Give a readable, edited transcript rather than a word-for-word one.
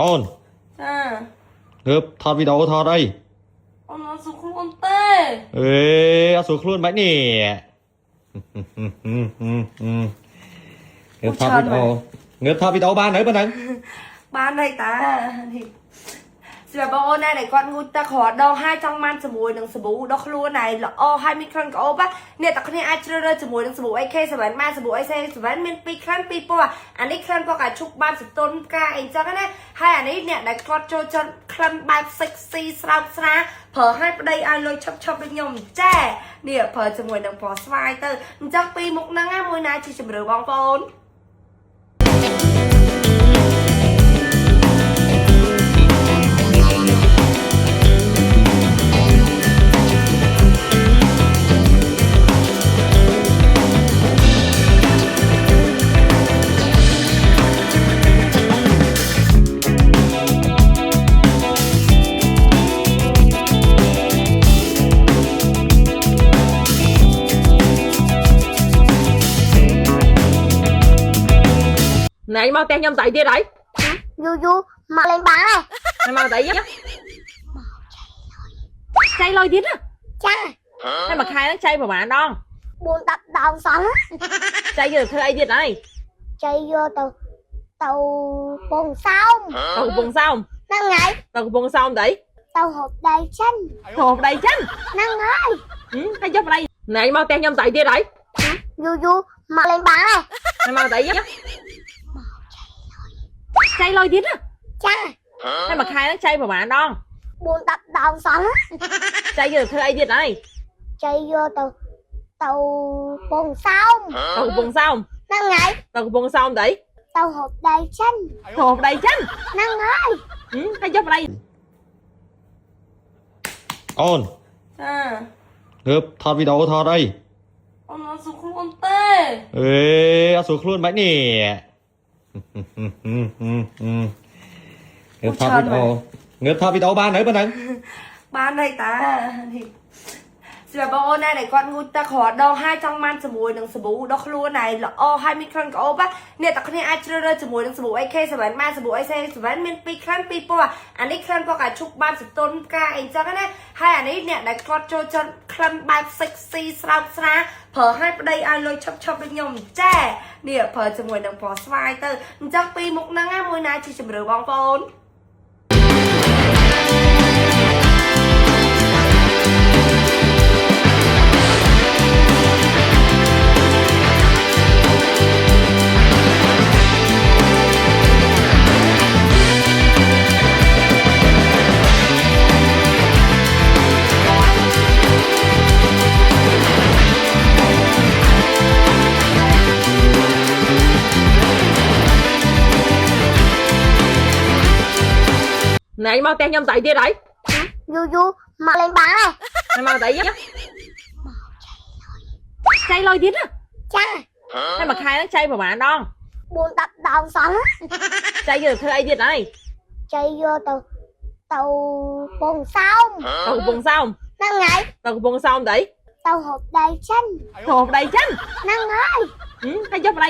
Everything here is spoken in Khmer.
អូនងើបថតវីដេអូថតអីអូនអត់សួរខ្លួនទេអេអត់សួរខ្លួនមិននេះងើបថតវីដេអូងើបថតវីដេអូបាននៅប៉ុណ្ណឹងបានហើយតាសម្រាប់បងអូនដែលគាត់ងូតទឹកគ្រាន់ដងហើយចង់បានជាមួយនឹងសាប៊ូដុសខ្លួនហើយល្អហើយមានក្លិនក្រអូបអ្នកទាំងគ្នាអាចជ្រើសរើសជាមួយនឹងសាប៊ូ AK7 បានសាប៊ូ AK7 មាន2ក្លិន2ពណ៌អានេះក្លិនពណ៌កាឈុកបានសតុនផ្កាអីចឹងណាហើយអានេះអ្នកដែលគាត់ចូលចិត្តក្លិនបែប sexy ស្រោបស្រាប្រើឲ្យប្តីឲ្យលុយឈប់ដូចខ្ញុំចានេះប្រើជាមួយនឹងពណ៌ស្វាយទៅអញ្ចឹងពីរមុខហ្នឹងមួយណាជាជម្រើសបងប្អូនណែមកផ្ទះខ្ញុំស្អីទៀតហើយយូយូមកលេងបាល់ហើយមកស្អីចៃលុយទៀតចាហើយមួយខែហ្នឹងចៃប្រហែលដង4-10 ដងសោះចៃយកធ្វើអីទៀតហើយចៃយកទៅពងសោមទៅកំពង់សោមហ្នឹងហើយទៅកំពង់សោមទៅទៅហូបដៃចិនហូបដៃចិនហ្នឹងហើយហើយយកដៃណែមកផ្ទះខ្ញុំស្អីទៀតហើយយូយូមកលេងបាល់ហើយមកស្អីចៃលុយទៀតចាហើយមួយខែហ្នឹងចៃប្រហែលដង4-10 ដងសោះចៃយកធ្វើអីទៀតហើយចៃយកទៅពងសោមទៅកំពង់សោមហ្នឹងហើយទៅកំពង់សោមទៅទៅហូបដៃចិនហូបដៃចិនហ្នឹងហើយហើយយកដៃអូនងើបថតវីដេអូថតអីអូនអត់សួរខ្លួនទេអេអត់សួរខ្លួនមិននេះងើបថតវីដេអូងើបថតវីដេអូបាននៅប៉ុណ្ណឹងបានហើយតាសម្រាប់បងអូនដែលគាត់ងូតទឹកគ្រាន់ដងហើយចង់បានជាមួយនឹងសាប៊ូដុសខ្លួនហើយល្អហើយមានក្លិនក្រអូបអ្នកទាំងគ្នាអាចជ្រើសរើសជាមួយនឹងសាប៊ូ AK7 បានសាប៊ូ AK7 មាន2ក្លិន2ពណ៌អានេះក្លិនពណ៌កាឈុកបានសតុនផ្កាអីចឹងណាហើយអានេះអ្នកដែលគាត់ចូលចិត្តក្លិនបែប sexy ស្រោបស្រាប្រើឲ្យប្តីឲ្យលុយឈប់ដូចខ្ញុំចានេះប្រើជាមួយនឹងពណ៌ស្វាយទៅអញ្ចឹងពីរមុខហ្នឹងមួយណាជាជម្រើសបងប្អូនណែមកផ្ទះខ្ញុំស្អីទៀតហើយយូយូមកលេងបាល់ហើយមកស្អីចៃលុយទៀតចាហើយមួយខែហ្នឹងចៃប្រហែលដង4-10 ដងសោះចៃយកធ្វើអីទៀតហើយចៃយកទៅពងសោមទៅកំពង់សោមហ្នឹងហើយទៅកំពង់សោមទៅទៅហូបដៃចិនហូបដៃចិនហ្នឹងហើយហើយយកដៃ